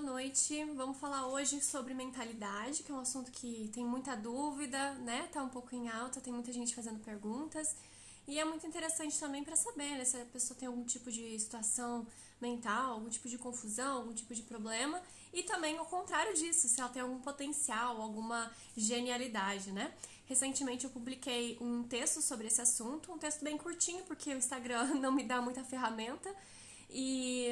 noite. Vamos falar hoje sobre mentalidade, que é um assunto que tem muita dúvida, né? Tá um pouco em alta, tem muita gente fazendo perguntas. E é muito interessante também para saber, né, se a pessoa tem algum tipo de situação mental, algum tipo de confusão, algum tipo de problema. E também o contrário disso, se ela tem algum potencial, alguma genialidade, né? Recentemente eu publiquei um texto sobre esse assunto, um texto bem curtinho, porque o Instagram não me dá muita ferramenta. E,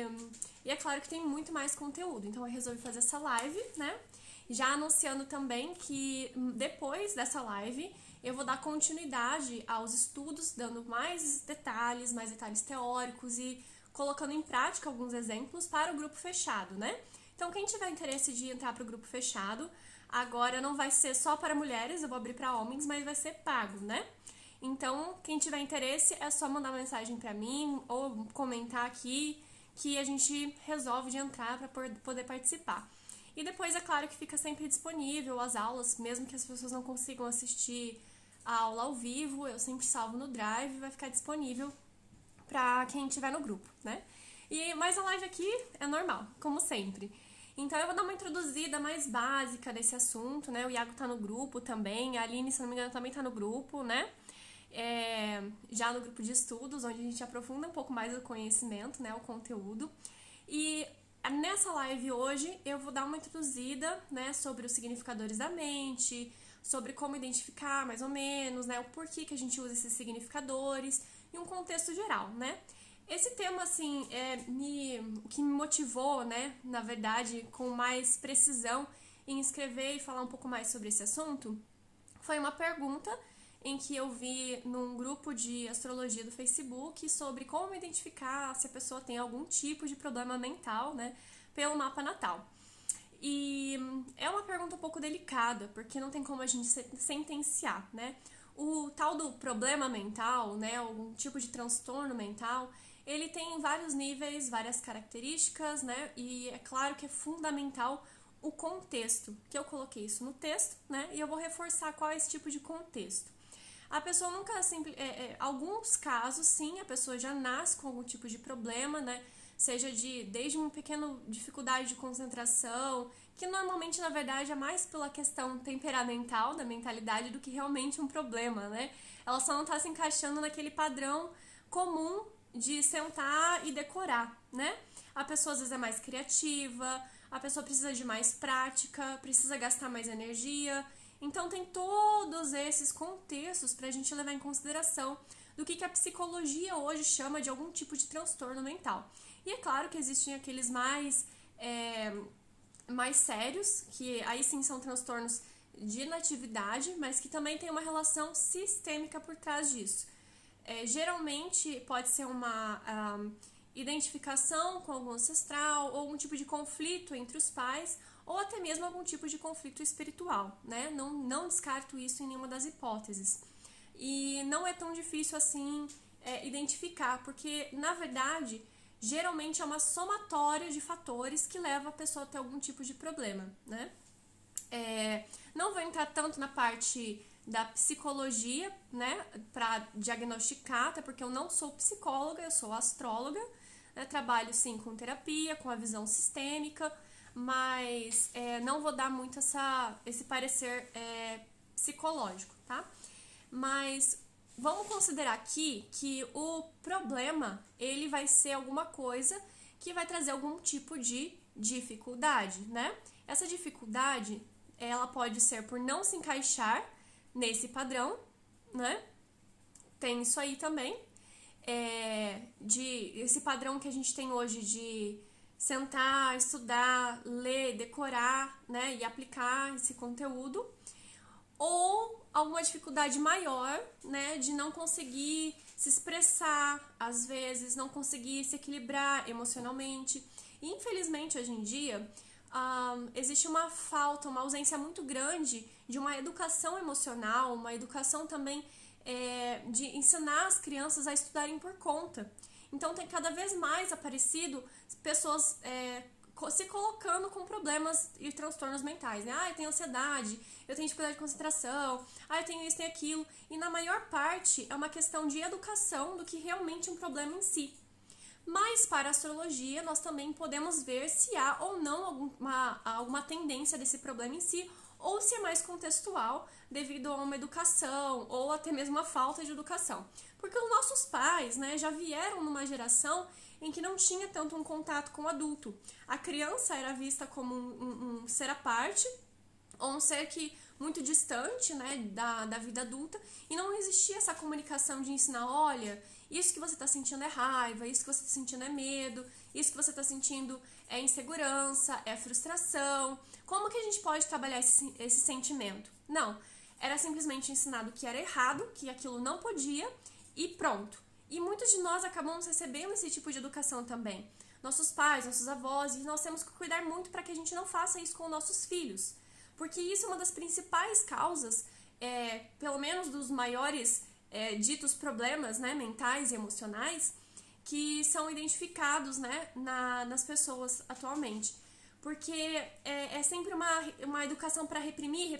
e é claro que tem muito mais conteúdo, então eu resolvi fazer essa live, né? Já anunciando também que depois dessa live eu vou dar continuidade aos estudos, dando mais detalhes teóricos e colocando em prática alguns exemplos para o grupo fechado, né? Então quem tiver interesse de entrar para o grupo fechado, agora não vai ser só para mulheres, eu vou abrir para homens, mas vai ser pago, né? Então, quem tiver interesse é só mandar mensagem pra mim ou comentar aqui que a gente resolve de entrar para poder participar. E depois, é claro que fica sempre disponível as aulas, mesmo que as pessoas não consigam assistir a aula ao vivo, eu sempre salvo no Drive e vai ficar disponível pra quem estiver no grupo, né? Mas a live aqui é normal, como sempre. Então eu vou dar uma introduzida mais básica desse assunto, né? O Iago tá no grupo também, a Aline, se não me engano, também tá no grupo, né? Já no grupo de estudos, onde a gente aprofunda um pouco mais o conhecimento, né, o conteúdo. E nessa live hoje eu vou dar uma introduzida, né, sobre os significadores da mente, sobre como identificar mais ou menos, né, o porquê que a gente usa esses significadores e um contexto geral, né. Esse tema, assim, o que me motivou, né, na verdade, com mais precisão em escrever e falar um pouco mais sobre esse assunto, foi uma pergunta em que eu vi num grupo de astrologia do Facebook sobre como identificar se a pessoa tem algum tipo de problema mental, né, pelo mapa natal. E é uma pergunta um pouco delicada, porque não tem como a gente sentenciar, né? O tal do problema mental, né, algum tipo de transtorno mental, ele tem vários níveis, várias características, né? E é claro que é fundamental o contexto, que eu coloquei isso no texto, né? E eu vou reforçar qual é esse tipo de contexto. A pessoa nunca alguns casos, sim, a pessoa já nasce com algum tipo de problema, né? Seja desde uma pequena dificuldade de concentração, que normalmente, na verdade, é mais pela questão temperamental, da mentalidade, do que realmente um problema, né? Ela só não tá se encaixando naquele padrão comum de sentar e decorar, né? A pessoa às vezes é mais criativa, a pessoa precisa de mais prática, precisa gastar mais energia. Então tem todos esses contextos para a gente levar em consideração do que a psicologia hoje chama de algum tipo de transtorno mental. E é claro que existem aqueles mais sérios, que aí sim são transtornos de inatividade, mas que também tem uma relação sistêmica por trás disso. Geralmente pode ser uma identificação com algum ancestral ou algum tipo de conflito entre os pais ou até mesmo algum tipo de conflito espiritual, né? Não descarto isso em nenhuma das hipóteses. E não é tão difícil assim identificar, porque na verdade geralmente é uma somatória de fatores que leva a pessoa a ter algum tipo de problema, né? Não vou entrar tanto na parte da psicologia, né, para diagnosticar, até porque eu não sou psicóloga, eu sou astróloga, né, trabalho sim com terapia, com a visão sistêmica, mas não vou dar muito esse parecer psicológico, tá? Mas vamos considerar aqui que o problema, ele vai ser alguma coisa que vai trazer algum tipo de dificuldade, né? Essa dificuldade, ela pode ser por não se encaixar nesse padrão, né? Tem isso aí também, esse padrão que a gente tem hoje de sentar, estudar, ler, decorar, né, e aplicar esse conteúdo, ou alguma dificuldade maior, né, de não conseguir se expressar, às vezes não conseguir se equilibrar emocionalmente. E, infelizmente, hoje em dia, existe uma falta, uma ausência muito grande de uma educação emocional, uma educação também de ensinar as crianças a estudarem por conta. Então tem cada vez mais aparecido pessoas se colocando com problemas e transtornos mentais, né? Eu tenho ansiedade, eu tenho dificuldade de concentração, eu tenho isso, tenho aquilo. E na maior parte é uma questão de educação do que realmente um problema em si. Mas para a astrologia, nós também podemos ver se há ou não alguma tendência desse problema em si, ou se é mais contextual devido a uma educação ou até mesmo a falta de educação. Porque os nossos pais, né, já vieram numa geração em que não tinha tanto um contato com o adulto. A criança era vista como um ser à parte, ou um ser que muito distante, né, da vida adulta, e não existia essa comunicação de ensinar, olha, isso que você está sentindo é raiva, isso que você está sentindo é medo, isso que você está sentindo é insegurança, é frustração. Como que a gente pode trabalhar esse sentimento? Não, era simplesmente ensinado que era errado, que aquilo não podia e pronto. E muitos de nós acabamos recebendo esse tipo de educação também. Nossos pais, nossos avós, e nós temos que cuidar muito para que a gente não faça isso com nossos filhos. Porque isso é uma das principais causas, pelo menos dos maiores ditos problemas, né, mentais e emocionais, que são identificados, né, nas pessoas atualmente. Porque é sempre uma educação para reprimir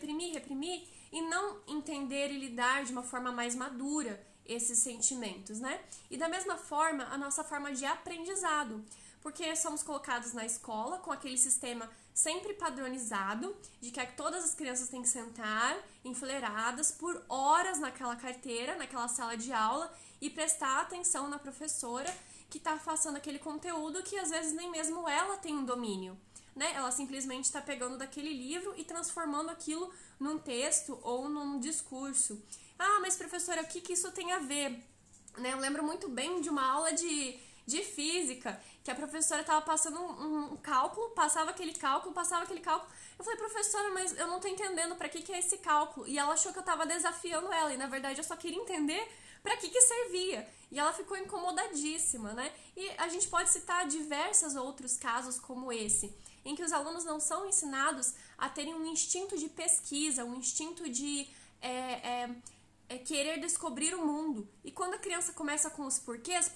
e não entender e lidar de uma forma mais madura esses sentimentos, né? E da mesma forma, a nossa forma de aprendizado, porque somos colocados na escola com aquele sistema sempre padronizado, de que todas as crianças têm que sentar enfileiradas por horas naquela carteira, naquela sala de aula e prestar atenção na professora que está passando aquele conteúdo que às vezes nem mesmo ela tem um domínio, né? Ela simplesmente está pegando daquele livro e transformando aquilo num texto ou num discurso. Ah, mas professora, o que isso tem a ver? Né? Eu lembro muito bem de uma aula de física, que a professora estava passando um cálculo, passava aquele cálculo. Eu falei, professora, mas eu não tô entendendo para que é esse cálculo. E ela achou que eu estava desafiando ela, e na verdade eu só queria entender para que servia. E ela ficou incomodadíssima, né? E a gente pode citar diversos outros casos como esse, em que os alunos não são ensinados a terem um instinto de pesquisa, um instinto de querer descobrir o mundo. E quando a criança começa com os porquês,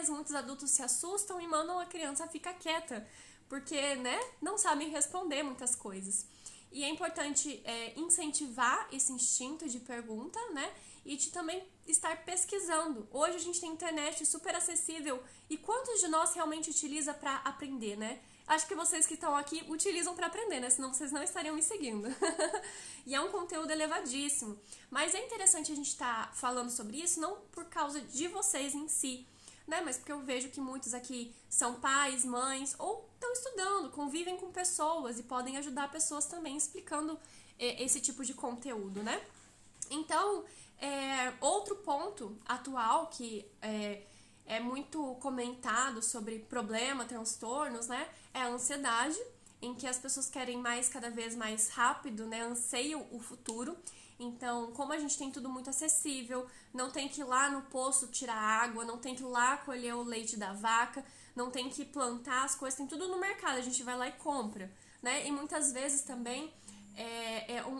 muitos adultos se assustam e mandam a criança ficar quieta, porque, né, não sabem responder muitas coisas. E é importante incentivar esse instinto de pergunta, né, e de também estar pesquisando. Hoje a gente tem internet super acessível, e quantos de nós realmente utiliza para aprender, né? Acho que vocês que estão aqui utilizam para aprender, né? Senão vocês não estariam me seguindo. E é um conteúdo elevadíssimo. Mas é interessante a gente estar falando sobre isso, não por causa de vocês em si, né? Mas porque eu vejo que muitos aqui são pais, mães, ou estão estudando, convivem com pessoas e podem ajudar pessoas também explicando esse tipo de conteúdo, né? Então, outro ponto atual que é muito comentado sobre problema, transtornos, né? É a ansiedade, em que as pessoas querem cada vez mais rápido, né? Anseiam o futuro. Então, como a gente tem tudo muito acessível, não tem que ir lá no poço tirar água, não tem que ir lá colher o leite da vaca, não tem que plantar as coisas, tem tudo no mercado, a gente vai lá e compra, né? E muitas vezes também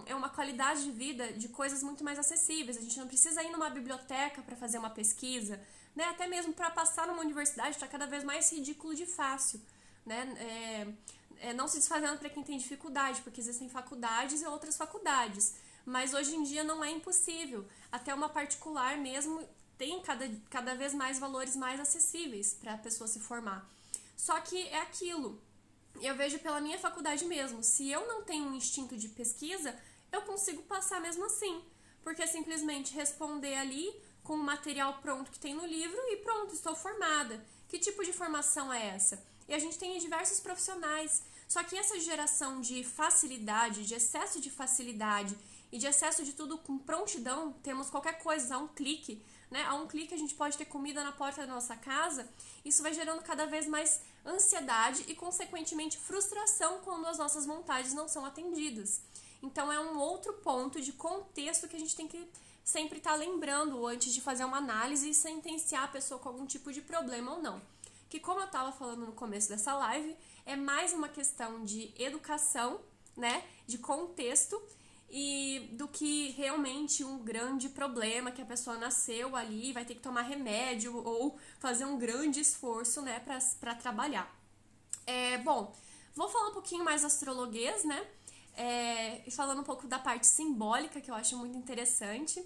é uma qualidade de vida de coisas muito mais acessíveis. A gente não precisa ir numa biblioteca para fazer uma pesquisa, né? Até mesmo para passar numa universidade está cada vez mais ridículo de fácil, né? Não se desfazendo para quem tem dificuldade, porque existem faculdades e outras faculdades, mas hoje em dia não é impossível. Até uma particular mesmo tem cada vez mais valores mais acessíveis para a pessoa se formar. Só que é aquilo, eu vejo pela minha faculdade mesmo, se eu não tenho um instinto de pesquisa, eu consigo passar mesmo assim, porque é simplesmente responder ali com o material pronto que tem no livro e pronto, estou formada. Que tipo de formação é essa? E a gente tem diversos profissionais, só que essa geração de facilidade, de excesso de facilidade e de excesso de tudo com prontidão, temos qualquer coisa a um clique, né? A um clique a gente pode ter comida na porta da nossa casa, isso vai gerando cada vez mais ansiedade e, consequentemente, frustração quando as nossas vontades não são atendidas. Então, é um outro ponto de contexto que a gente tem que sempre estar lembrando antes de fazer uma análise e sentenciar a pessoa com algum tipo de problema ou não. Que, como eu estava falando no começo dessa live, é mais uma questão de educação, né, de contexto, e do que realmente um grande problema que a pessoa nasceu ali, vai ter que tomar remédio ou fazer um grande esforço, né, para trabalhar. Bom, vou falar um pouquinho mais astrologuês, né, falando um pouco da parte simbólica, que eu acho muito interessante.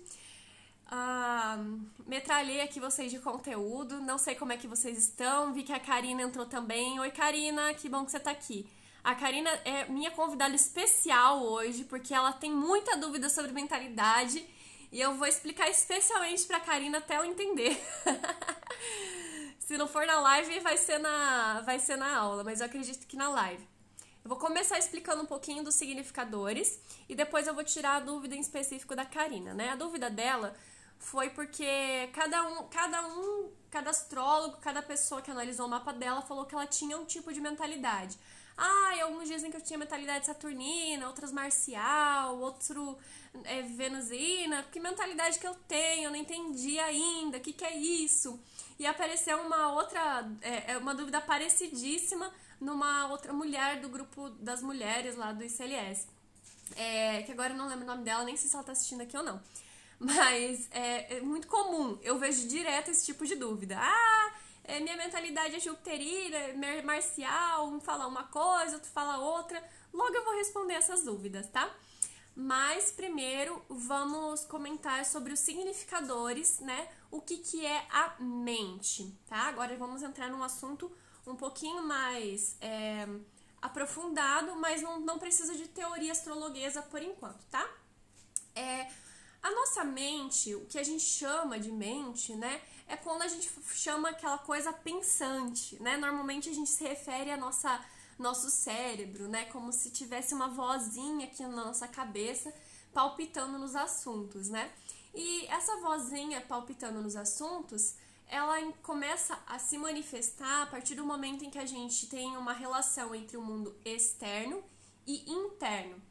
Metralhei aqui vocês de conteúdo. Não sei como é que vocês estão. Vi que a Karina entrou também. Oi, Karina, que bom que você tá aqui. A Karina é minha convidada especial hoje, porque ela tem muita dúvida sobre mentalidade e eu vou explicar especialmente pra Karina até eu entender. Se não for na live, vai ser na aula, mas eu acredito que na live. Eu vou começar explicando um pouquinho dos significadores e depois eu vou tirar a dúvida em específico da Karina, né? A dúvida dela foi porque cada astrólogo, cada pessoa que analisou o mapa dela falou que ela tinha um tipo de mentalidade. Alguns dizem que eu tinha mentalidade saturnina, outras marcial, outro venusina. Que mentalidade que eu tenho? Eu não entendi ainda. O que é isso? E apareceu uma dúvida parecidíssima numa outra mulher do grupo das mulheres lá do ICLS. Que agora eu não lembro o nome dela, nem sei se ela tá assistindo aqui ou não. Mas é muito comum, eu vejo direto esse tipo de dúvida. Minha mentalidade é jupiterina, marcial, um fala uma coisa, outro fala outra. Logo eu vou responder essas dúvidas, tá? Mas primeiro vamos comentar sobre os significadores, né? O que é a mente, tá? Agora vamos entrar num assunto um pouquinho mais aprofundado, mas não precisa de teoria astrologuesa por enquanto, tá? A nossa mente, o que a gente chama de mente, né, é quando a gente chama aquela coisa pensante, né? Normalmente a gente se refere a nosso cérebro, né, como se tivesse uma vozinha aqui na nossa cabeça palpitando nos assuntos, né? E essa vozinha palpitando nos assuntos, ela começa a se manifestar a partir do momento em que a gente tem uma relação entre o mundo externo e interno.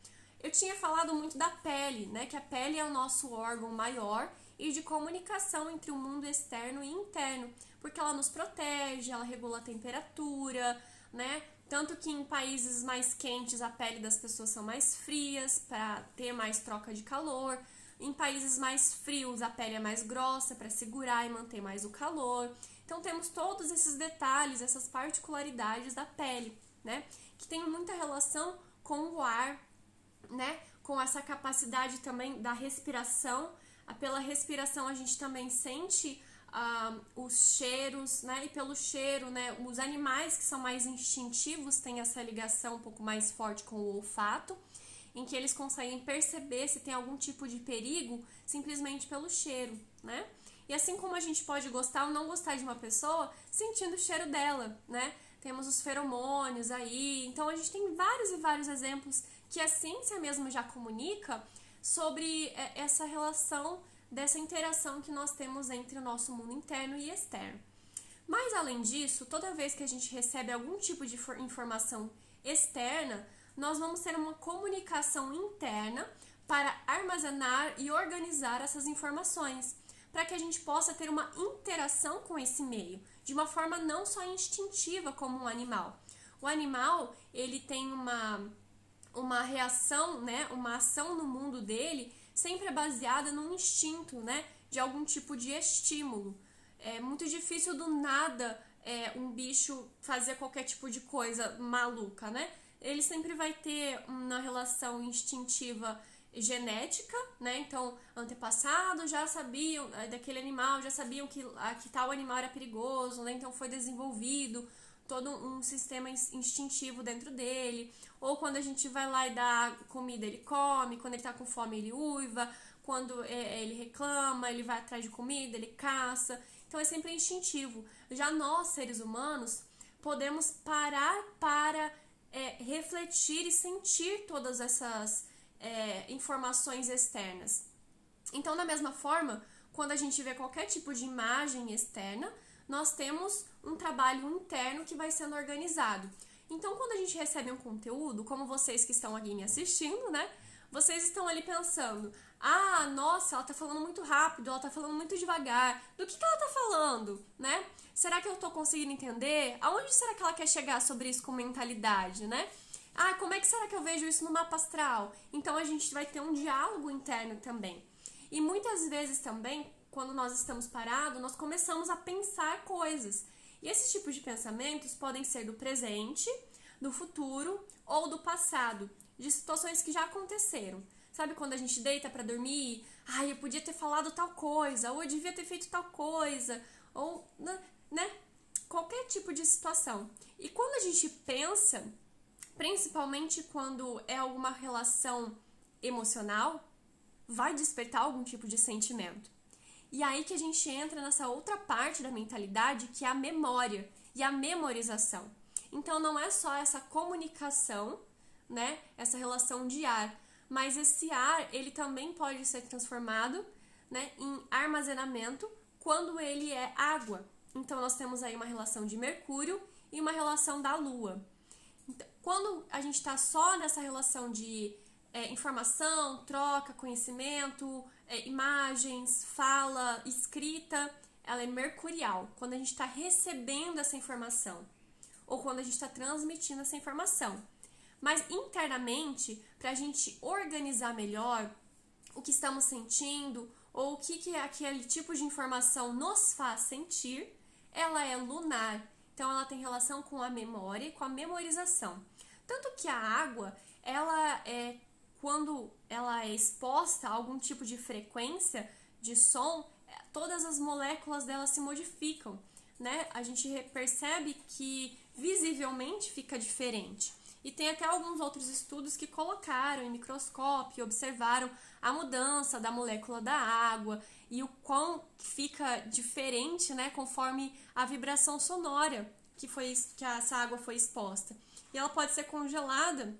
Eu tinha falado muito da pele, né? Que a pele é o nosso órgão maior e de comunicação entre o mundo externo e interno, porque ela nos protege, ela regula a temperatura, né? Tanto que em países mais quentes a pele das pessoas são mais frias para ter mais troca de calor. Em países mais frios a pele é mais grossa para segurar e manter mais o calor. Então temos todos esses detalhes, essas particularidades da pele, né? Que tem muita relação com o ar, né? Com essa capacidade também da respiração. Pela respiração a gente também sente os cheiros, né? E pelo cheiro, né? Os animais que são mais instintivos têm essa ligação um pouco mais forte com o olfato, em que eles conseguem perceber se tem algum tipo de perigo simplesmente pelo cheiro, né? E assim como a gente pode gostar ou não gostar de uma pessoa sentindo o cheiro dela, né? Temos os feromônios aí, então a gente tem vários e vários exemplos que a ciência mesmo já comunica sobre essa relação, dessa interação que nós temos entre o nosso mundo interno e externo. Mas além disso, toda vez que a gente recebe algum tipo de informação externa, nós vamos ter uma comunicação interna para armazenar e organizar essas informações, para que a gente possa ter uma interação com esse meio, de uma forma não só instintiva como um animal. O animal, ele tem uma reação, né, uma ação no mundo dele sempre é baseada num instinto, né, de algum tipo de estímulo. É muito difícil do nada um bicho fazer qualquer tipo de coisa maluca, né? Ele sempre vai ter uma relação instintiva genética, né? Então, antepassados já sabiam daquele animal, já sabiam que tal animal era perigoso, né? Então foi desenvolvido todo um sistema instintivo dentro dele. Ou quando a gente vai lá e dá comida, ele come, quando ele tá com fome, ele uiva, quando ele reclama, ele vai atrás de comida, ele caça. Então é sempre instintivo. Já nós, seres humanos, podemos parar para refletir e sentir todas essas informações externas. Então, da mesma forma, quando a gente vê qualquer tipo de imagem externa, nós temos um trabalho interno que vai sendo organizado. Então, quando a gente recebe um conteúdo, como vocês que estão aqui me assistindo, né? Vocês estão ali pensando, nossa, ela tá falando muito rápido, ela tá falando muito devagar. Do que ela tá falando, né? Será que eu tô conseguindo entender? Aonde será que ela quer chegar sobre isso com mentalidade, né? Como é que será que eu vejo isso no mapa astral? Então, a gente vai ter um diálogo interno também. E muitas vezes também, quando nós estamos parados, nós começamos a pensar coisas. E esses tipos de pensamentos podem ser do presente, do futuro ou do passado, de situações que já aconteceram. Sabe quando a gente deita para dormir, ai, eu podia ter falado tal coisa, ou eu devia ter feito tal coisa, ou, né? Qualquer tipo de situação. E quando a gente pensa, principalmente quando é alguma relação emocional, vai despertar algum tipo de sentimento. E aí que a gente entra nessa outra parte da mentalidade, que é a memória e a memorização. Então não é só essa comunicação, né, essa relação de ar, mas esse ar, ele também pode ser transformado, né, em armazenamento quando ele é água. Então nós temos aí uma relação de Mercúrio e uma relação da Lua. Então, quando a gente está só nessa relação de informação, troca, conhecimento, imagens, fala, escrita, ela é mercurial. Quando a gente está recebendo essa informação ou quando a gente está transmitindo essa informação. Mas internamente, para a gente organizar melhor o que estamos sentindo ou o que aquele tipo de informação nos faz sentir, ela é lunar. Então, ela tem relação com a memória e com a memorização. Tanto que a água, quando ela é exposta a algum tipo de frequência de som, todas as moléculas dela se modificam, né? A gente percebe que visivelmente fica diferente. E tem até alguns outros estudos que colocaram em microscópio e observaram a mudança da molécula da água e o quão fica diferente, né, conforme a vibração sonora que essa água foi exposta. E ela pode ser congelada.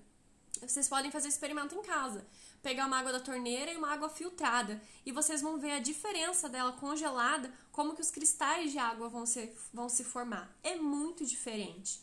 Vocês podem fazer experimento em casa. Pegar uma água da torneira e uma água filtrada. E vocês vão ver a diferença dela congelada, como que os cristais de água vão se formar. É muito diferente.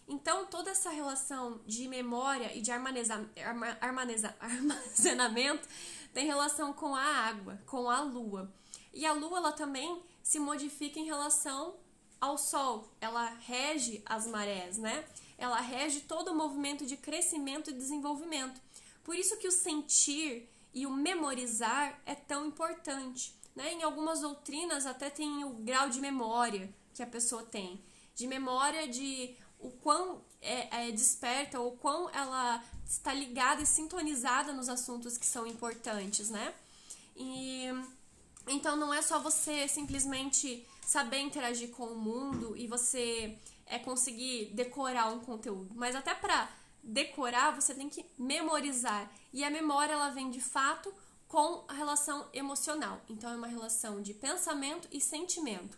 Então, toda essa relação de memória e de armazenamento tem relação com a água, com a lua. E a lua, ela também se modifica em relação ao sol. Ela rege as marés, né? Ela rege todo o movimento de crescimento e desenvolvimento. Por isso que o sentir e o memorizar é tão importante, né? Em algumas doutrinas até tem o grau de memória que a pessoa tem. De memória de o quão desperta, ou quão ela está ligada e sintonizada nos assuntos que são importantes, né? E então não é só você simplesmente saber interagir com o mundo e você conseguir decorar um conteúdo, mas até para decorar você tem que memorizar. E a memória, ela vem de fato com a relação emocional. Então é uma relação de pensamento e sentimento.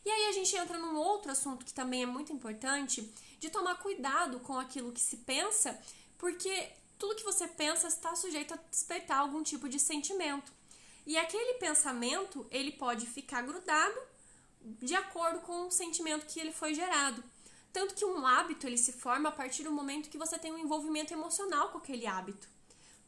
E aí a gente entra num outro assunto que também é muito importante, de tomar cuidado com aquilo que se pensa, porque tudo que você pensa está sujeito a despertar algum tipo de sentimento. E aquele pensamento, ele pode ficar grudado de acordo com o sentimento que ele foi gerado. Tanto que um hábito, ele se forma a partir do momento que você tem um envolvimento emocional com aquele hábito.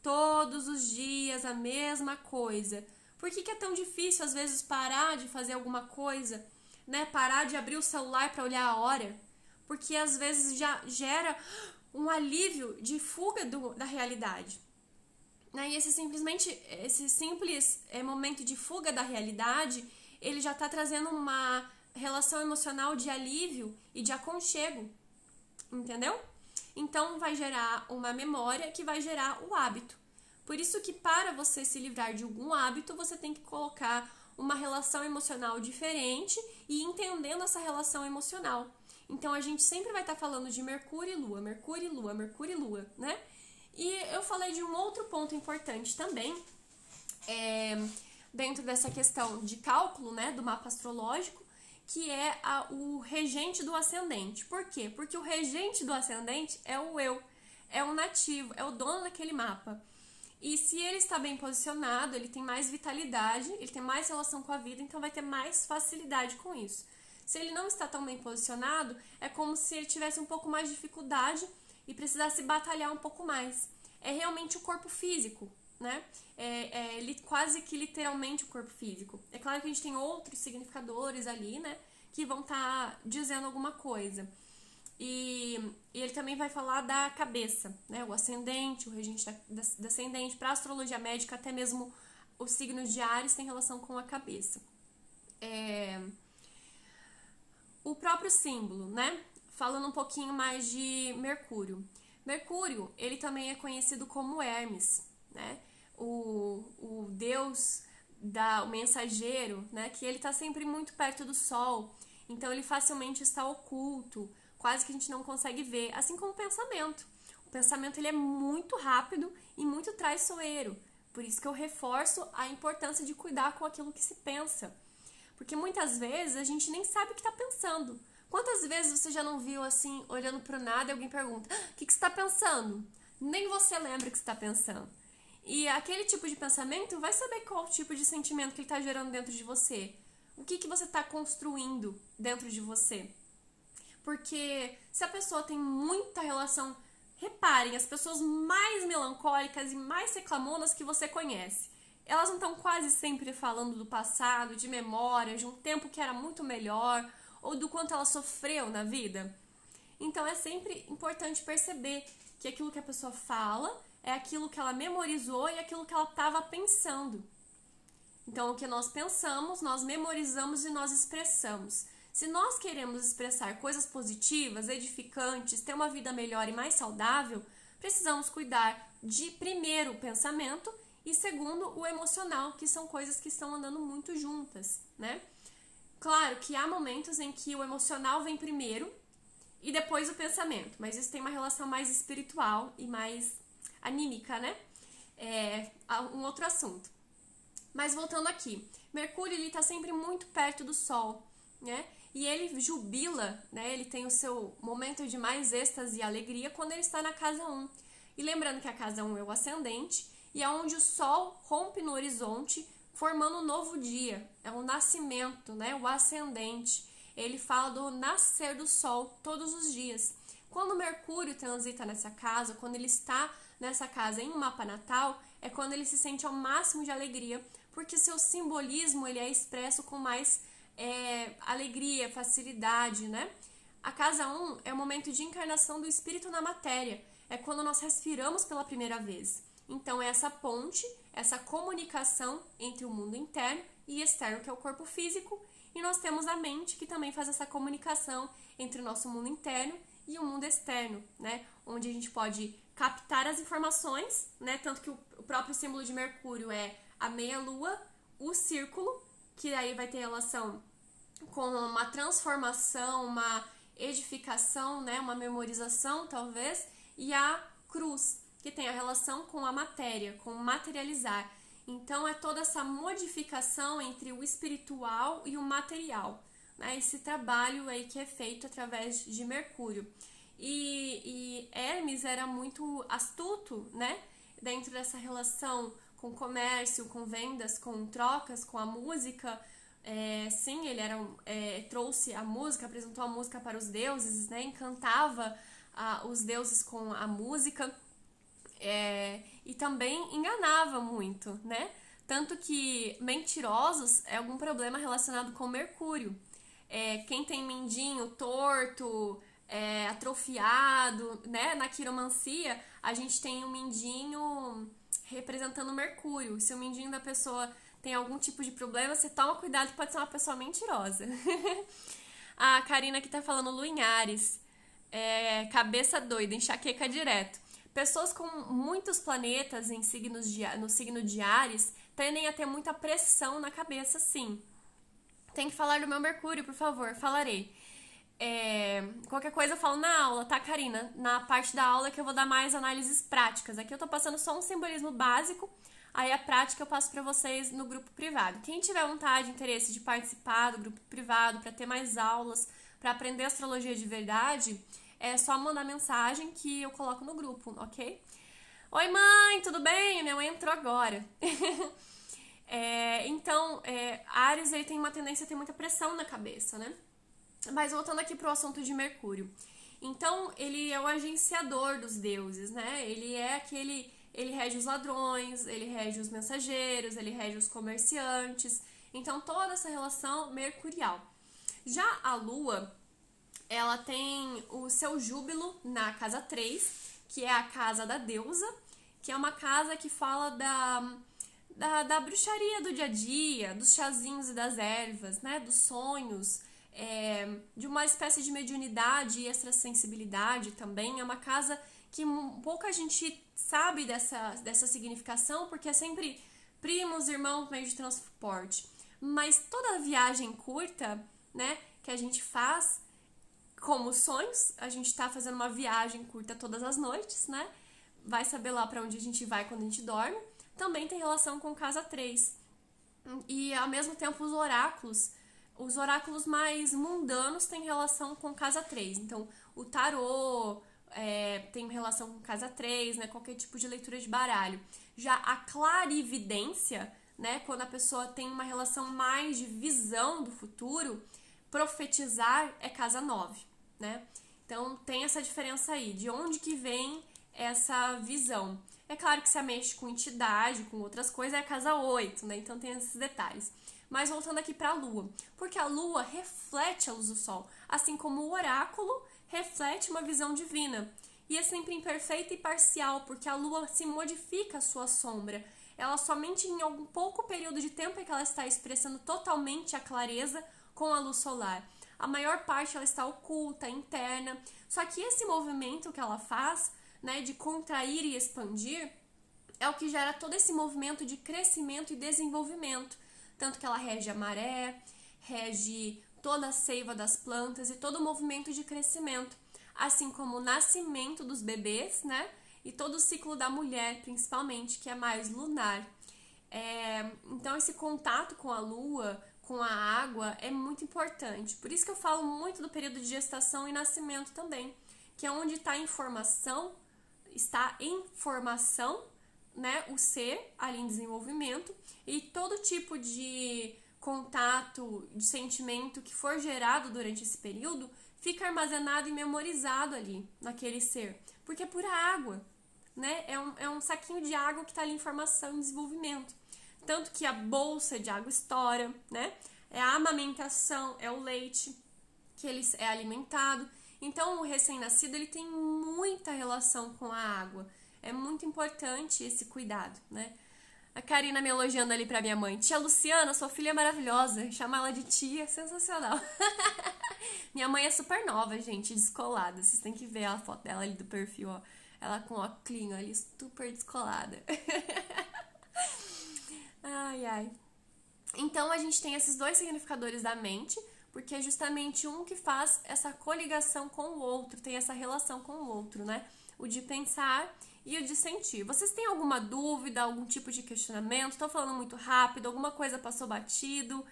Todos os dias a mesma coisa. Por que é tão difícil, às vezes, parar de fazer alguma coisa, né? Parar de abrir o celular para olhar a hora? Porque, às vezes, já gera um alívio de fuga da realidade. Né? E esse simples momento de fuga da realidade, ele já está trazendo uma relação emocional de alívio e de aconchego, entendeu? Então vai gerar uma memória que vai gerar o hábito. Por isso que para você se livrar de algum hábito, você tem que colocar uma relação emocional diferente e entendendo essa relação emocional. Então a gente sempre vai estar falando de Mercúrio e Lua, Mercúrio e Lua, Mercúrio e Lua, né? E eu falei de um outro ponto importante também, dentro dessa questão de cálculo, né, do mapa astrológico, que é o regente do ascendente. Por quê? Porque o regente do ascendente é o eu, é o nativo, é o dono daquele mapa. E se ele está bem posicionado, ele tem mais vitalidade, ele tem mais relação com a vida, então vai ter mais facilidade com isso. Se ele não está tão bem posicionado, é como se ele tivesse um pouco mais de dificuldade e precisasse batalhar um pouco mais. É realmente o corpo físico, né? Quase que literalmente o corpo físico. É claro que a gente tem outros significadores ali, né? Que vão estar dizendo alguma coisa. E ele também vai falar da cabeça, né? O ascendente, o regente da ascendente. Para a astrologia médica, até mesmo os signos de Áries têm relação com a cabeça. O próprio símbolo, né? Falando um pouquinho mais de Mercúrio. Mercúrio, ele também é conhecido como Hermes, né? o Deus, o mensageiro, né? Que ele está sempre muito perto do sol, então ele facilmente está oculto, quase que a gente não consegue ver, assim como o pensamento. O pensamento ele é muito rápido e muito traiçoeiro, por isso que eu reforço a importância de cuidar com aquilo que se pensa, porque muitas vezes a gente nem sabe o que está pensando. Quantas vezes você já não viu assim, olhando para o nada e alguém pergunta, o que você está pensando? Nem você lembra o que você está pensando. E aquele tipo de pensamento vai saber qual tipo de sentimento que ele está gerando dentro de você. O que você está construindo dentro de você. Porque se a pessoa tem muita relação... Reparem, as pessoas mais melancólicas e mais reclamonas que você conhece, elas não estão quase sempre falando do passado, de memória, de um tempo que era muito melhor, ou do quanto ela sofreu na vida. Então é sempre importante perceber que aquilo que a pessoa fala é aquilo que ela memorizou e aquilo que ela estava pensando. Então o que nós pensamos, nós memorizamos e nós expressamos. Se nós queremos expressar coisas positivas, edificantes, ter uma vida melhor e mais saudável, precisamos cuidar de, primeiro, o pensamento e, segundo, o emocional, que são coisas que estão andando muito juntas, né? Claro que há momentos em que o emocional vem primeiro e depois o pensamento, mas isso tem uma relação mais espiritual e mais anímica, né? É um outro assunto. Mas voltando aqui, Mercúrio ele está sempre muito perto do Sol, né? E ele jubila, né? Ele tem o seu momento de mais êxtase e alegria quando ele está na casa 1. E lembrando que a casa 1 é o ascendente e é onde o Sol rompe no horizonte, formando um novo dia. É o nascimento, né? O ascendente. Ele fala do nascer do Sol todos os dias. Quando Mercúrio transita nessa casa, quando ele está nessa casa em um mapa natal, é quando ele se sente ao máximo de alegria, porque seu simbolismo ele é expresso com mais alegria, facilidade, né? A casa 1 é o momento de encarnação do espírito na matéria, é quando nós respiramos pela primeira vez. Então é essa ponte, essa comunicação entre o mundo interno e externo, que é o corpo físico, e nós temos a mente, que também faz essa comunicação entre o nosso mundo interno e o mundo externo, né? Onde a gente pode captar as informações, né? Tanto que o próprio símbolo de Mercúrio é a meia-lua, o círculo, que aí vai ter relação com uma transformação, uma edificação, né? Uma memorização, talvez, e a cruz, que tem a relação com a matéria, com materializar. Então, é toda essa modificação entre o espiritual e o material, né? Esse trabalho aí que é feito através de Mercúrio. E Hermes era muito astuto, né? Dentro dessa relação com comércio, com vendas, com trocas, com a música. Sim, ele trouxe a música, apresentou a música para os deuses, né? Encantava os deuses com a música. E também enganava muito, né? Tanto que mentirosos é algum problema relacionado com Mercúrio. Quem tem mindinho torto, atrofiado, né? Na quiromancia, a gente tem um mindinho representando Mercúrio. Se o mindinho da pessoa tem algum tipo de problema, você toma cuidado, pode ser uma pessoa mentirosa. A Karina aqui tá falando Lua em Áries, cabeça doida, enxaqueca direto. Pessoas com muitos planetas no signo de Áries tendem a ter muita pressão na cabeça, sim. Tem que falar do meu Mercúrio, por favor, falarei. Qualquer coisa eu falo na aula, tá, Karina? Na parte da aula que eu vou dar mais análises práticas. Aqui eu tô passando só um simbolismo básico, aí a prática eu passo pra vocês no grupo privado. Quem tiver vontade, interesse de participar do grupo privado, pra ter mais aulas, pra aprender astrologia de verdade, é só mandar mensagem que eu coloco no grupo, ok? Oi, mãe, tudo bem? Minha mãe entrou agora. Então, Áries ele tem uma tendência a ter muita pressão na cabeça, né? Mas voltando aqui pro assunto de Mercúrio. Então, ele é o agenciador dos deuses, né? Ele rege os ladrões, ele rege os mensageiros, ele rege os comerciantes. Então, toda essa relação mercurial. Já a Lua, ela tem o seu júbilo na casa 3, que é a casa da deusa, que é uma casa que fala da bruxaria do dia a dia, dos chazinhos e das ervas, né? Dos sonhos, de uma espécie de mediunidade e extrasensibilidade também. É uma casa que pouca gente sabe dessa significação, porque é sempre primos, irmãos, meio de transporte. Mas toda viagem curta, né, que a gente faz, como sonhos, a gente tá fazendo uma viagem curta todas as noites, né? Vai saber lá para onde a gente vai quando a gente dorme. Também tem relação com casa 3. E ao mesmo tempo os oráculos mais mundanos têm relação com casa 3. Então, o tarô tem relação com casa 3, né? Qualquer tipo de leitura de baralho. Já a clarividência, né? Quando a pessoa tem uma relação mais de visão do futuro, profetizar é casa 9, né? Então, tem essa diferença aí. De onde que vem essa visão? É claro que se mexe com entidade, com outras coisas, é a casa 8, né? Então tem esses detalhes. Mas voltando aqui para a Lua, porque a Lua reflete a luz do Sol, assim como o oráculo reflete uma visão divina. E é sempre imperfeita e parcial, porque a Lua se modifica a sua sombra. Ela somente em algum pouco período de tempo é que ela está expressando totalmente a clareza com a luz solar. A maior parte ela está oculta, interna. Só que esse movimento que ela faz, né, de contrair e expandir, é o que gera todo esse movimento de crescimento e desenvolvimento. Tanto que ela rege a maré, rege toda a seiva das plantas e todo o movimento de crescimento. Assim como o nascimento dos bebês, né? E todo o ciclo da mulher, principalmente, que é mais lunar. Então, esse contato com a lua, com a água, é muito importante. Por isso que eu falo muito do período de gestação e nascimento também, que é onde está em formação, né, o ser ali em desenvolvimento, e todo tipo de contato, de sentimento que for gerado durante esse período fica armazenado e memorizado ali naquele ser, porque é pura água, né? É um saquinho de água que está ali em formação e desenvolvimento. Tanto que a bolsa de água estoura, né? É a amamentação, é o leite que ele é alimentado. Então, o recém-nascido ele tem muita relação com a água. É muito importante esse cuidado, né? A Karina me elogiando ali pra minha mãe. Tia Luciana, sua filha é maravilhosa. Chama ela de tia, sensacional. Minha mãe é super nova, gente, descolada. Vocês têm que ver a foto dela ali do perfil, ó. Ela com óculos ali, super descolada. Ai, ai. Então, a gente tem esses dois significadores da mente, porque é justamente um que faz essa coligação com o outro, tem essa relação com o outro, né? O de pensar e o de sentir. Vocês têm alguma dúvida, algum tipo de questionamento? Estou falando muito rápido, alguma coisa passou batido?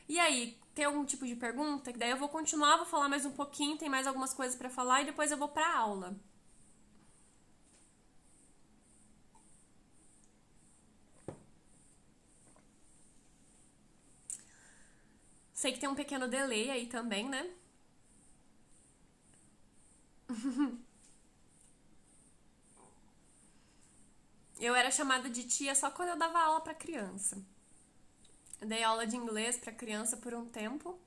E aí, tem algum tipo de pergunta? Que daí eu vou continuar, vou falar mais um pouquinho, tem mais algumas coisas para falar e depois eu vou para a aula. Sei que tem um pequeno delay aí também, né? Eu era chamada de tia só quando eu dava aula para criança. Eu dei aula de inglês para criança por um tempo.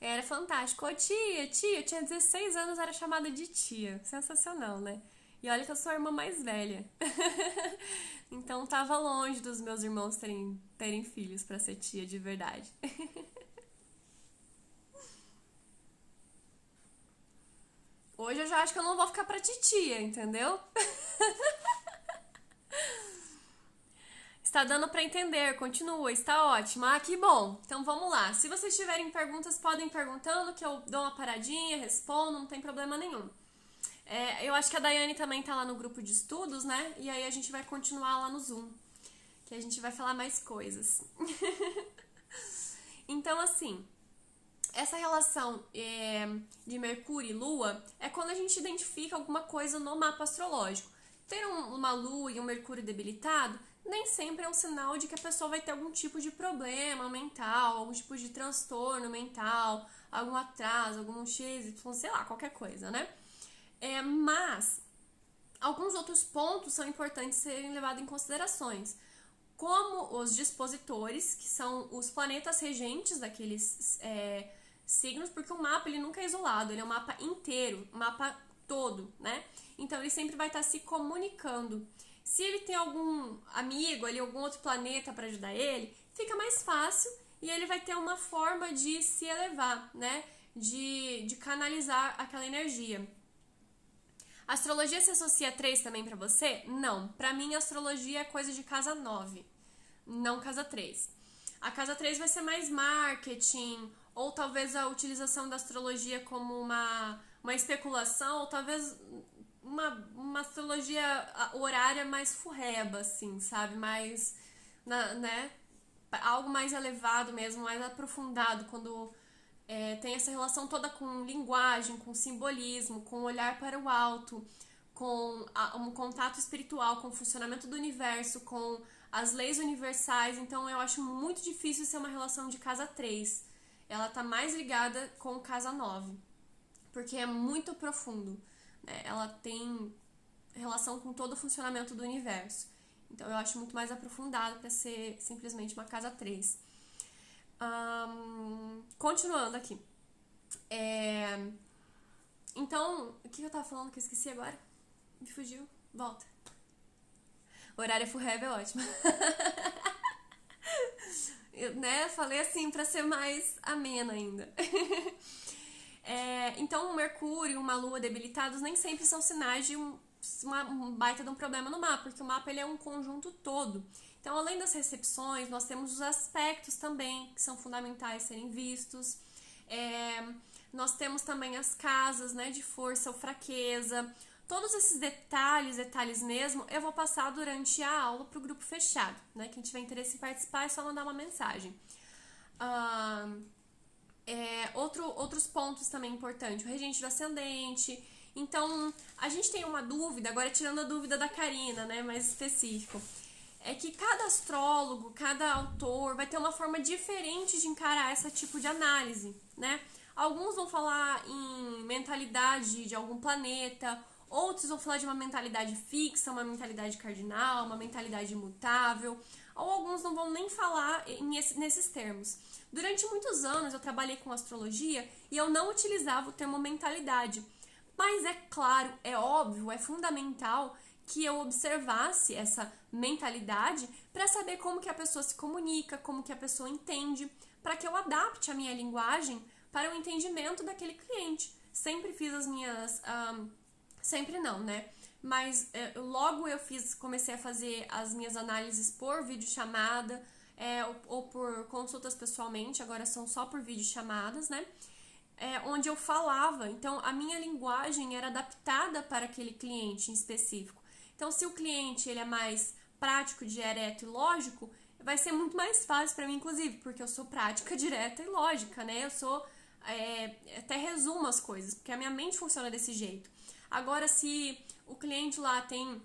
Era fantástico. Ô tia, eu tinha 16 anos, era chamada de tia. Sensacional, né? E olha que eu sou a irmã mais velha. Então tava longe dos meus irmãos terem filhos para ser tia de verdade. Hoje eu já acho que eu não vou ficar pra titia, entendeu? Está dando para entender, continua, está ótimo. Ah, que bom. Então vamos lá. Se vocês tiverem perguntas, podem ir perguntando, que eu dou uma paradinha, respondo, não tem problema nenhum. Eu acho que a Daiane também tá lá no grupo de estudos, né? E aí a gente vai continuar lá no Zoom, que a gente vai falar mais coisas. Então, assim, essa relação de Mercúrio e Lua é quando a gente identifica alguma coisa no mapa astrológico. Ter uma Lua e um Mercúrio debilitado nem sempre é um sinal de que a pessoa vai ter algum tipo de problema mental, algum tipo de transtorno mental, algum atraso, algum X, sei lá, qualquer coisa, né? Mas alguns outros pontos são importantes serem levados em considerações, como os dispositores, que são os planetas regentes daqueles signos, porque o mapa ele nunca é isolado, ele é um mapa inteiro, um mapa todo, né? Então ele sempre vai estar se comunicando. Se ele tem algum amigo ali, algum outro planeta para ajudar ele, fica mais fácil e ele vai ter uma forma de se elevar, né? de canalizar aquela energia. A astrologia se associa a 3 também pra você? Não. Pra mim, a astrologia é coisa de casa 9, não casa 3. A casa 3 vai ser mais marketing, ou talvez utilização da astrologia como uma especulação, ou talvez uma astrologia horária mais furreba, assim, sabe? Mais, né? Algo mais elevado mesmo, mais aprofundado, quando tem essa relação toda com linguagem, com simbolismo, com olhar para o alto, com um contato espiritual, com o funcionamento do universo, com as leis universais. Então eu acho muito difícil ser uma relação de casa 3. Ela tá mais ligada com casa 9, porque é muito profundo, né? Ela tem relação com todo o funcionamento do universo. Então eu acho muito mais aprofundado para ser simplesmente uma casa 3. Continuando aqui. Então, o que eu tava falando que eu esqueci agora? Me fugiu. Volta. Horário furreba é ótimo. Eu, né, falei assim pra ser mais amena ainda. Então, um Mercúrio, uma Lua debilitados nem sempre são sinais de um baita de um problema no mapa, porque o mapa ele é um conjunto todo. Então, além das recepções, nós temos os aspectos também, que são fundamentais serem vistos. Nós temos também as casas, né, de força ou fraqueza. Todos esses detalhes mesmo, eu vou passar durante a aula para o grupo fechado, né? Quem tiver interesse em participar é só mandar uma mensagem. Outros pontos também importantes, o regente do ascendente. Então, a gente tem uma dúvida, agora tirando a dúvida da Karina, né, mais específico, é que cada astrólogo, cada autor vai ter uma forma diferente de encarar esse tipo de análise, né? Alguns vão falar em mentalidade de algum planeta, outros vão falar de uma mentalidade fixa, uma mentalidade cardinal, uma mentalidade imutável, ou alguns não vão nem falar nesses termos. Durante muitos anos eu trabalhei com astrologia e eu não utilizava o termo mentalidade, mas é claro, é óbvio, é fundamental que eu observasse essa mentalidade para saber como que a pessoa se comunica, como que a pessoa entende, para que eu adapte a minha linguagem para o entendimento daquele cliente. Sempre fiz as minhas... sempre não, né? Mas logo comecei a fazer as minhas análises por videochamada, ou por consultas pessoalmente, agora são só por videochamadas, né? Onde eu falava, então a minha linguagem era adaptada para aquele cliente em específico. Então, se o cliente ele é mais prático, direto e lógico, vai ser muito mais fácil para mim, inclusive, porque eu sou prática, direta e lógica, né? Eu sou... até resumo as coisas, porque a minha mente funciona desse jeito. Agora, se o cliente lá tem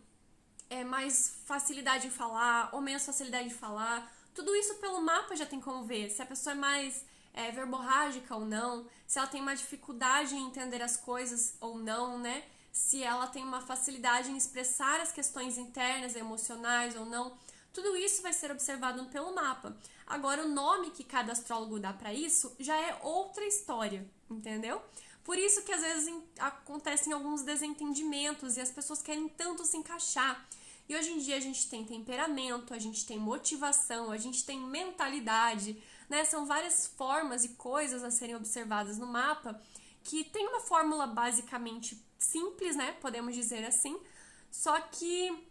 mais facilidade em falar ou menos facilidade de falar, tudo isso pelo mapa já tem como ver. Se a pessoa é mais verborrágica ou não, se ela tem uma dificuldade em entender as coisas ou não, né? Se ela tem uma facilidade em expressar as questões internas, emocionais ou não, tudo isso vai ser observado pelo mapa. Agora, o nome que cada astrólogo dá para isso já é outra história, entendeu? Por isso que às vezes acontecem alguns desentendimentos e as pessoas querem tanto se encaixar. E hoje em dia a gente tem temperamento, a gente tem motivação, a gente tem mentalidade, né? São várias formas e coisas a serem observadas no mapa que tem uma fórmula basicamente simples, né? Podemos dizer assim. Só que,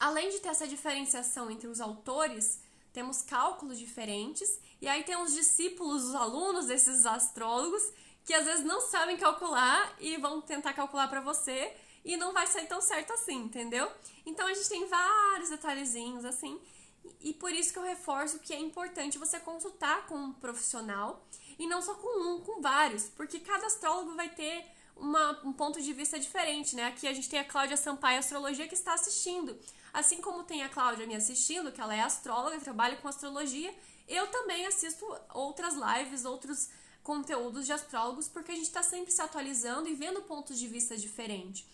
além de ter essa diferenciação entre os autores, temos cálculos diferentes. E aí tem os discípulos, os alunos desses astrólogos, que às vezes não sabem calcular e vão tentar calcular para você e não vai sair tão certo assim, entendeu? Então a gente tem vários detalhezinhos assim, e por isso que eu reforço que é importante você consultar com um profissional e não só com vários, porque cada astrólogo vai ter um ponto de vista diferente, né? Aqui a gente tem a Cláudia Sampaio Astrologia que está assistindo. Assim como tem a Cláudia me assistindo, que ela é astróloga, trabalha com astrologia, eu também assisto outras lives, outros conteúdos de astrólogos, porque a gente está sempre se atualizando e vendo pontos de vista diferentes.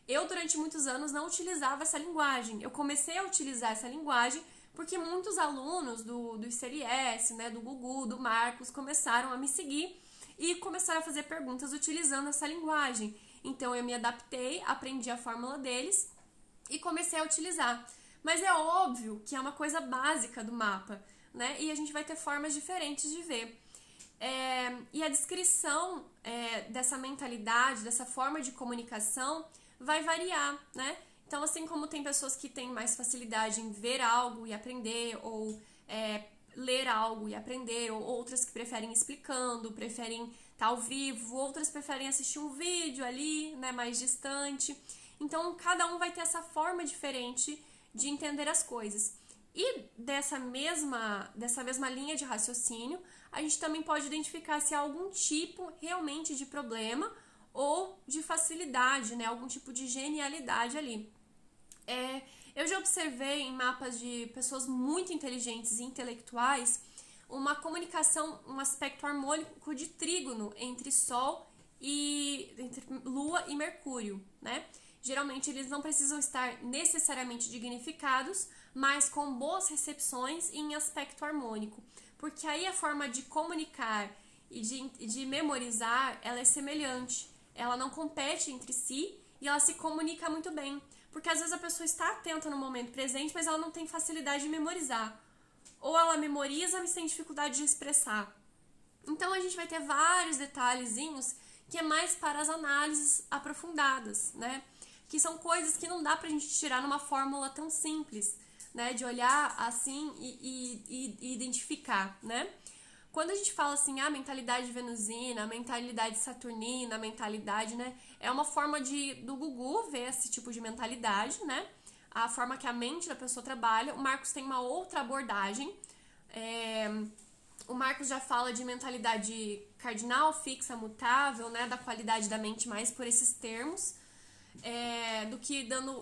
Eu, durante muitos anos, não utilizava essa linguagem. Eu comecei a utilizar essa linguagem porque muitos alunos do ICLS, né, do Gugu, do Marcos, começaram a me seguir e começaram a fazer perguntas utilizando essa linguagem. Então, eu me adaptei, aprendi a fórmula deles e comecei a utilizar. Mas é óbvio que é uma coisa básica do mapa, né? E a gente vai ter formas diferentes de ver. E a descrição dessa mentalidade, dessa forma de comunicação, vai variar, né? Então, assim como tem pessoas que têm mais facilidade em ver algo e aprender, ou ler algo e aprender, ou outras que preferem explicando, preferem estar ao vivo, outras preferem assistir um vídeo ali, né, mais distante. Então, cada um vai ter essa forma diferente de entender as coisas. E dessa mesma linha de raciocínio, a gente também pode identificar se há algum tipo realmente de problema ou de facilidade, né, algum tipo de genialidade ali. Eu já observei em mapas de pessoas muito inteligentes e intelectuais uma comunicação, um aspecto harmônico de trígono entre Sol e entre Lua e Mercúrio, né? Geralmente eles não precisam estar necessariamente dignificados, mas com boas recepções e em aspecto harmônico, porque aí a forma de comunicar e de memorizar, ela é semelhante, ela não compete entre si e ela se comunica muito bem. Porque às vezes a pessoa está atenta no momento presente, mas ela não tem facilidade de memorizar. Ou ela memoriza, mas tem dificuldade de expressar. Então a gente vai ter vários detalhezinhos que é mais para as análises aprofundadas, né? Que são coisas que não dá pra gente tirar numa fórmula tão simples, né? De olhar assim e identificar, né? Quando a gente fala assim, a mentalidade venusina, a mentalidade saturnina, a mentalidade, né? É uma forma do Gugu ver esse tipo de mentalidade, né? A forma que a mente da pessoa trabalha. O Marcos tem uma outra abordagem. O Marcos já fala de mentalidade cardinal, fixa, mutável, né? Da qualidade da mente mais por esses termos, do que dando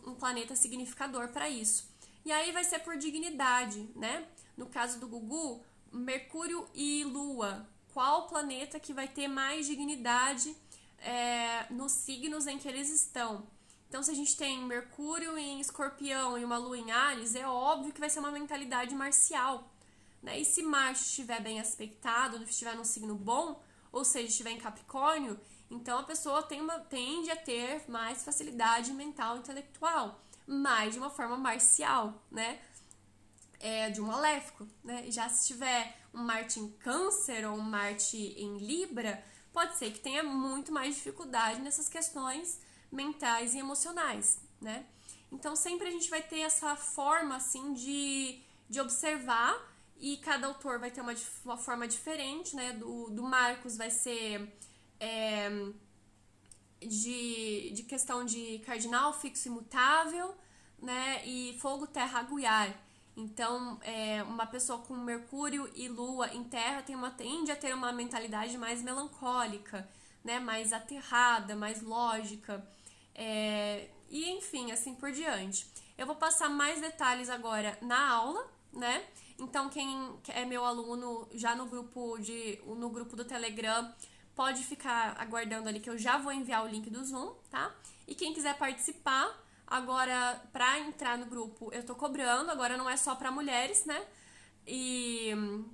um planeta significador para isso. E aí vai ser por dignidade, né? No caso do Gugu, Mercúrio e Lua, qual planeta que vai ter mais dignidade nos signos em que eles estão? Então, se a gente tem Mercúrio em Escorpião e uma Lua em Áries, é óbvio que vai ser uma mentalidade marcial, né? E se Marte estiver bem aspectado, estiver num signo bom, ou seja, estiver em Capricórnio, então a pessoa tende a ter mais facilidade mental e intelectual, mas de uma forma marcial, né? De um maléfico, né? Já se tiver um Marte em Câncer ou um Marte em Libra, pode ser que tenha muito mais dificuldade nessas questões mentais e emocionais, né? Então sempre a gente vai ter essa forma assim de observar, e cada autor vai ter uma forma diferente, né? Do Marcos vai ser de questão de cardinal, fixo e mutável, né? E fogo, terra, aguiar. Então, uma pessoa com Mercúrio e Lua em Terra tende a ter uma mentalidade mais melancólica, né? Mais aterrada, mais lógica. E, enfim, assim por diante. Eu vou passar mais detalhes agora na aula, né? Então, quem é meu aluno já no grupo do Telegram pode ficar aguardando ali que eu já vou enviar o link do Zoom, tá? E quem quiser participar, agora, pra entrar no grupo, eu tô cobrando, agora não é só pra mulheres, né? E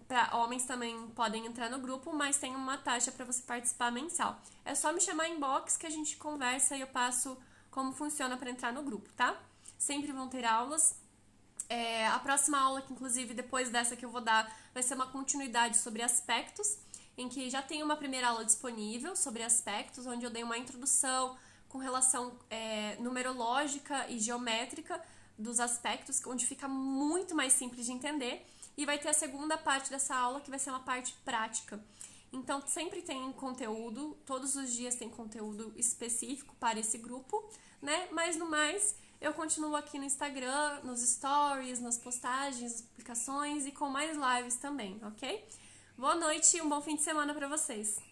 pra homens também podem entrar no grupo, mas tem uma taxa pra você participar mensal. É só me chamar em inbox que a gente conversa e eu passo como funciona pra entrar no grupo, tá? Sempre vão ter aulas. A próxima aula, que inclusive depois dessa que eu vou dar, vai ser uma continuidade sobre aspectos, em que já tem uma primeira aula disponível sobre aspectos, onde eu dei uma introdução com relação numerológica e geométrica dos aspectos, onde fica muito mais simples de entender. E vai ter a segunda parte dessa aula, que vai ser uma parte prática. Então, sempre tem conteúdo, todos os dias tem conteúdo específico para esse grupo, né? Mas, no mais, eu continuo aqui no Instagram, nos stories, nas postagens, nas publicações e com mais lives também, ok? Boa noite e um bom fim de semana para vocês!